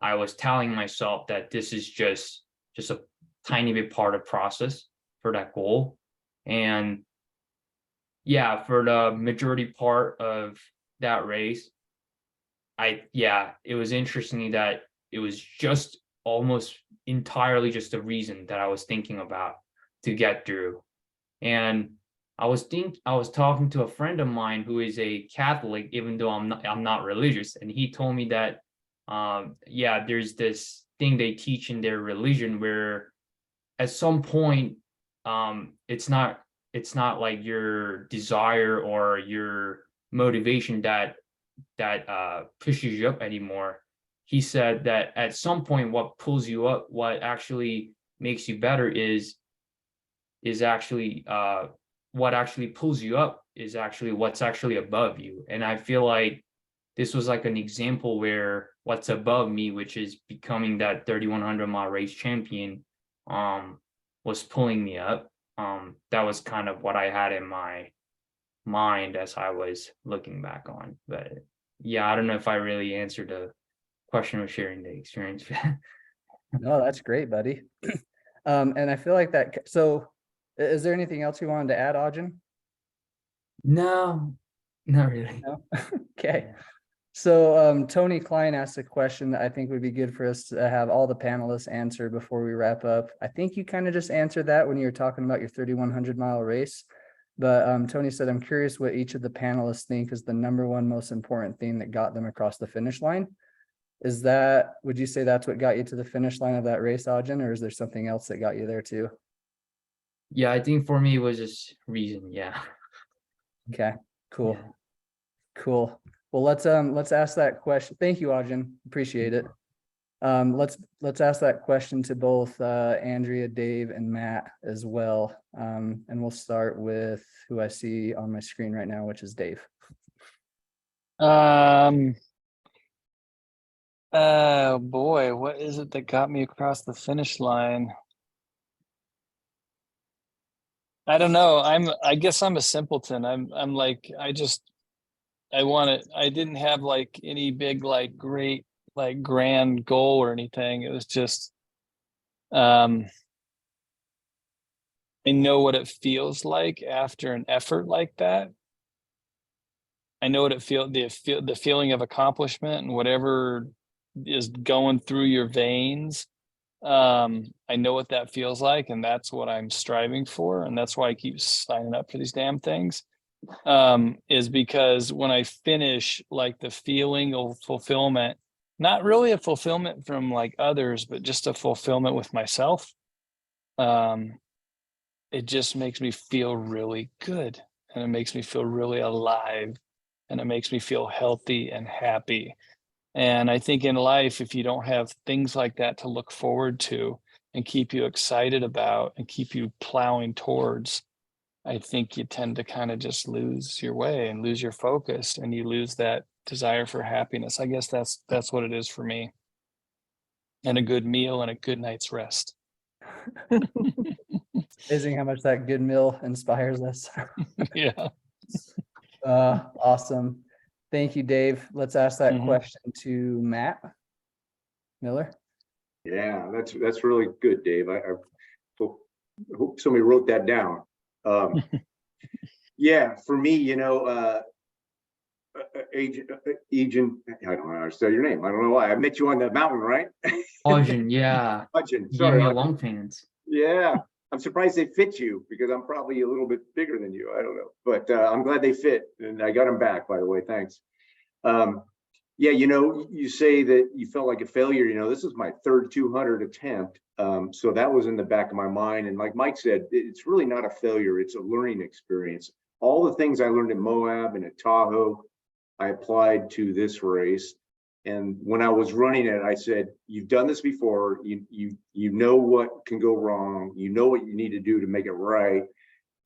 I was telling myself that this is just a tiny bit part of process for that goal. And yeah, for the majority part of that race, it was interesting that it was just almost entirely just a reason that I was thinking about to get through. And I was talking to a friend of mine who is a Catholic, even though I'm not religious, and he told me that there's this thing they teach in their religion where at some point it's not like your desire or your motivation that pushes you up anymore. He said that at some point what pulls you up, what actually makes you better is actually what actually pulls you up is actually what's actually above you. And I feel like this was like an example where what's above me, which is becoming that 3,100-mile race champion, was pulling me up. That was kind of what I had in my mind as I was looking back on. But yeah, I don't know if I really answered the question of sharing the experience. No, that's great, buddy. And I feel like that, so is there anything else you wanted to add, Aujin? No, not really. No? Okay. So Tony Klein asked a question that I think would be good for us to have all the panelists answer before we wrap up. I think you kind of just answered that when you were talking about your 3,100-mile race. But Tony said, I'm curious what each of the panelists think is the #1 most important thing that got them across the finish line. Is that, would you say that's what got you to the finish line of that race, Aujin, or is there something else that got you there too? Yeah, I think for me it was just reason. Yeah. Okay, cool. Yeah. Cool. Well, let's ask that question. Thank you, Aujin. Appreciate it. Let's ask that question to both Andrea, Dave, and Matt as well. And we'll start with who I see on my screen right now, which is Dave. Oh boy, what is it that got me across the finish line? I don't know. I guess I'm a simpleton. I'm like, I didn't have like any big, like great, like grand goal or anything. It was just, I know what it feels like after an effort like that. I know what it the feeling of accomplishment and whatever is going through your veins. I know what that feels like, and that's what I'm striving for, and that's why I keep signing up for these damn things. Is because when I finish, like the feeling of fulfillment, not really a fulfillment from like others, but just a fulfillment with myself. It just makes me feel really good, and it makes me feel really alive, and it makes me feel healthy and happy. And I think in life, if you don't have things like that to look forward to and keep you excited about and keep you plowing towards, I think you tend to kind of just lose your way and lose your focus, and you lose that desire for happiness. I guess that's what it is for me. And a good meal and a good night's rest. Amazing how much that good meal inspires us. Yeah. Awesome. Thank you, Dave. Let's ask that Mhm. question to Matt Miller. Yeah, that's really good, Dave. I hope somebody wrote that down. Yeah, for me, Agent, I don't know how to say your name. I don't know why. I met you on the mountain, right? Aujin, yeah. Aujin, You gave sorry. me a long pants. Yeah, I'm surprised they fit you because I'm probably a little bit bigger than you. I don't know, but I'm glad they fit, and I got them back, by the way. Thanks. Yeah, you say that you felt like a failure. This is my third 200 attempt, so that was in the back of my mind. And like Mike said, it's really not a failure; it's a learning experience. All the things I learned at Moab and at Tahoe, I applied to this race. And when I was running it, I said, "You've done this before. You know what can go wrong. You know what you need to do to make it right."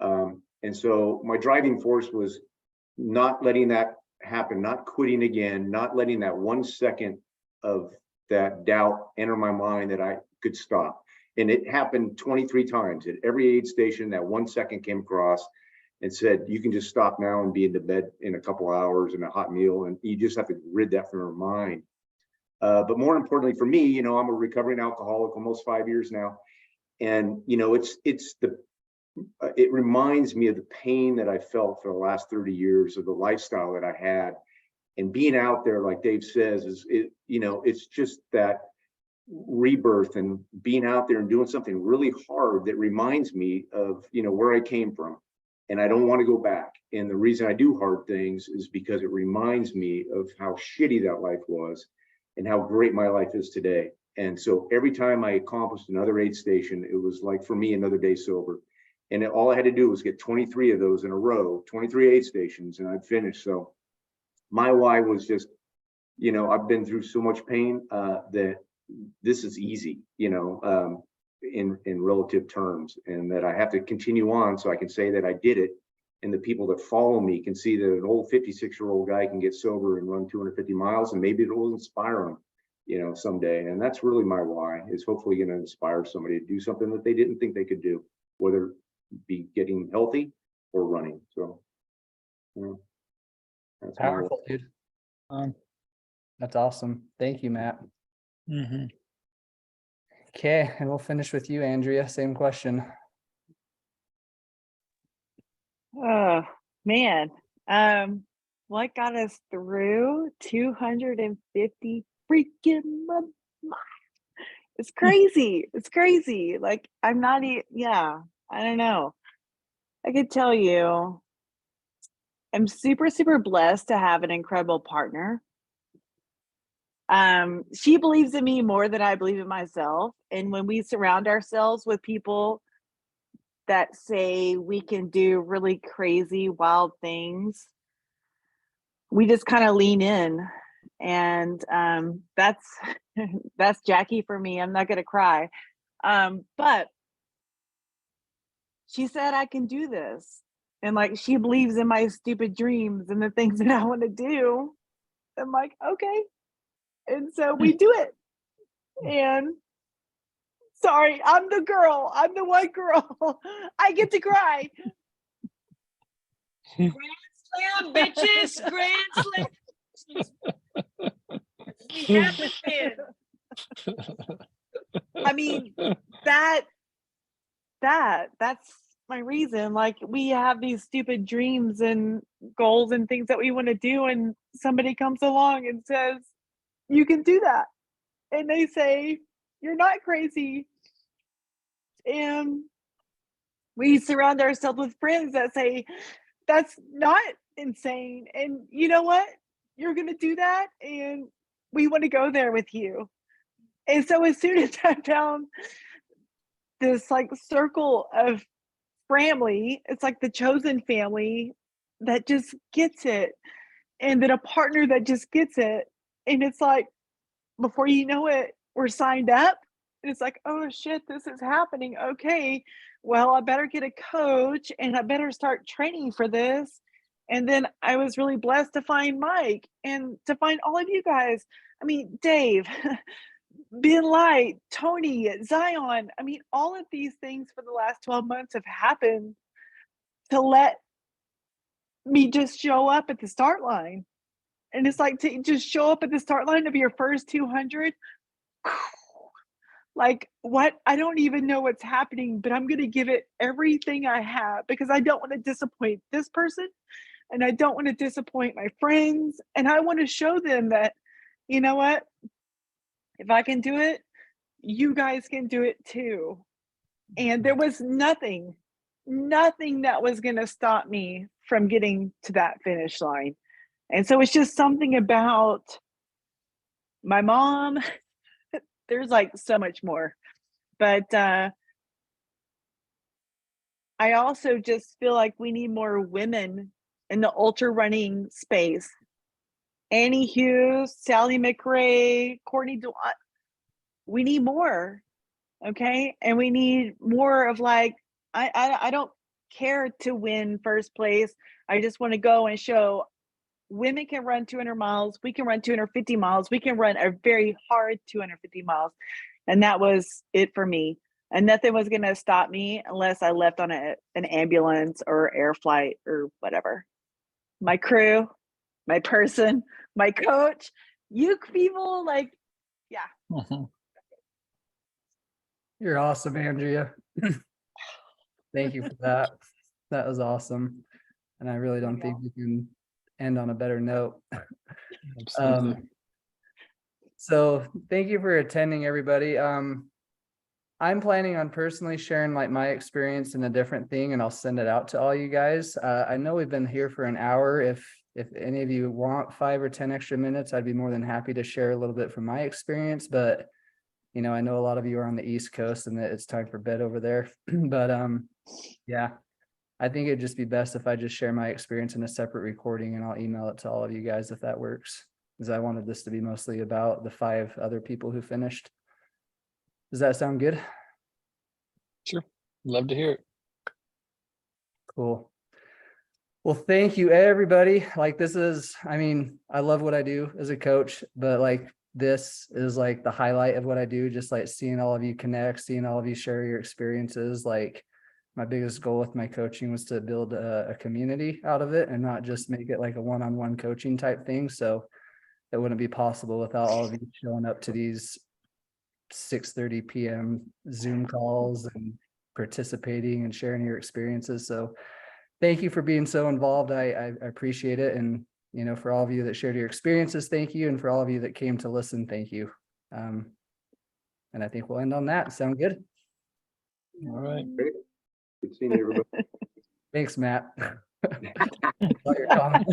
And so my driving force was not letting that happen, not quitting again, not letting that 1 second of that doubt enter my mind that I could stop. And it happened 23 times. At every aid station, that 1 second came across and said, "You can just stop now and be into bed in a couple hours and a hot meal." And you just have to rid that from your mind. But more importantly for me, I'm a recovering alcoholic, almost 5 years now. And, it reminds me of the pain that I felt for the last 30 years of the lifestyle that I had. And being out there, like Dave says, it's just that rebirth and being out there and doing something really hard that reminds me of, where I came from. And I don't want to go back. And the reason I do hard things is because it reminds me of how shitty that life was and how great my life is today. And so every time I accomplished another aid station, it was like, for me, another day sober. And all I had to do was get 23 of those in a row, 23 aid stations, and I'd finish. So my why was just, I've been through so much pain that this is easy, in relative terms, and that I have to continue on so I can say that I did it. And the people that follow me can see that an old 56-year-old guy can get sober and run 250 miles, and maybe it will inspire them, someday. And that's really my why, is hopefully going to inspire somebody to do something that they didn't think they could do, whether it be getting healthy or running. So that's Powerful, dude. That's awesome. Thank you, Matt. Mhm. Okay, and we'll finish with you, Andrea. Same question. Oh man. What got us through 250 freaking miles? It's crazy. It's crazy. Like I'm not yeah, I don't know. I could tell you I'm super, super blessed to have an incredible partner. She believes in me more than I believe in myself. And when we surround ourselves with people that say we can do really crazy, wild things, we just kind of lean in. And that's that's Jackie for me. I'm not gonna cry. But she said I can do this. And like she believes in my stupid dreams and the things that I want to do. I'm like, okay. And so we do it. And sorry, I'm the girl. I'm the white girl. I get to cry. Grand slam, bitches! Grand slam! We have to win. I mean, that's my reason. Like we have these stupid dreams and goals and things that we want to do, and somebody comes along and says, you can do that. And they say, you're not crazy. And we surround ourselves with friends that say, that's not insane. And you know what? You're going to do that. And we want to go there with you. And so as soon as I found this like circle of family, it's like the chosen family that just gets it. And then a partner that just gets it. And it's like, before you know it, we're signed up. And it's like, oh shit, this is happening. Okay, well, I better get a coach and I better start training for this. And then I was really blessed to find Mike and to find all of you guys. I mean, Dave, Ben Light, Tony, Zion. I mean, all of these things for the last 12 months have happened to let me just show up at the start line. And it's like to just show up at the start line of your first 200. Like what? I don't even know what's happening, but I'm going to give it everything I have because I don't want to disappoint this person and I don't want to disappoint my friends. And I want to show them that, you know what? If I can do it, you guys can do it too. And there was nothing that was going to stop me from getting to that finish line. And so it's just something about my mom. There's like so much more. But I also just feel like we need more women in the ultra running space. Annie Hughes, Sally McRae, Courtney Duan. We need more. Okay. And we need more of like, I don't care to win first place. I just want to go and show women can run 200 miles. We can run 250 miles. We can run a very hard 250 miles. And that was it for me. And nothing was going to stop me unless I left on an ambulance or air flight or whatever. My crew, my person, my coach, you people, like, yeah. Mhm. You're awesome, Andrea. Thank you for that. That was awesome. And I really don't think we can end on a better note. Absolutely. So thank you for attending, everybody. I'm planning on personally sharing like my experience in a different thing, and I'll send it out to all you guys. I know we've been here for an hour. If any of you want 5 or 10 extra minutes, I'd be more than happy to share a little bit from my experience. But you know, I know a lot of you are on the East Coast and that it's time for bed over there. But yeah, I think it'd just be best if I just share my experience in a separate recording, and I'll email it to all of you guys if that works. Because I wanted this to be mostly about the 5 other people who finished. Does that sound good? Sure. Love to hear it. Cool. Well, thank you, everybody. Like this is, I mean, I love what I do as a coach, but like this is like the highlight of what I do. Just like seeing all of you connect, seeing all of you share your experiences. Like my biggest goal with my coaching was to build a community out of it and not just make it like a one-on-one coaching type thing. So that wouldn't be possible without all of you showing up to these 6:30 p.m. Zoom calls and participating and sharing your experiences. So thank you for being so involved. I appreciate it. And, you know, for all of you that shared your experiences, thank you. And for all of you that came to listen, thank you. And I think we'll end on that. Sound good? All right. Good seeing everybody. Thanks, Matt. About your comment.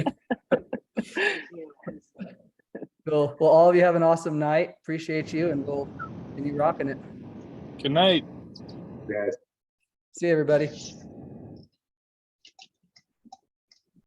Cool. Well, all of you have an awesome night. Appreciate you, and we'll continue rocking it. Good night. Guys. See you, everybody.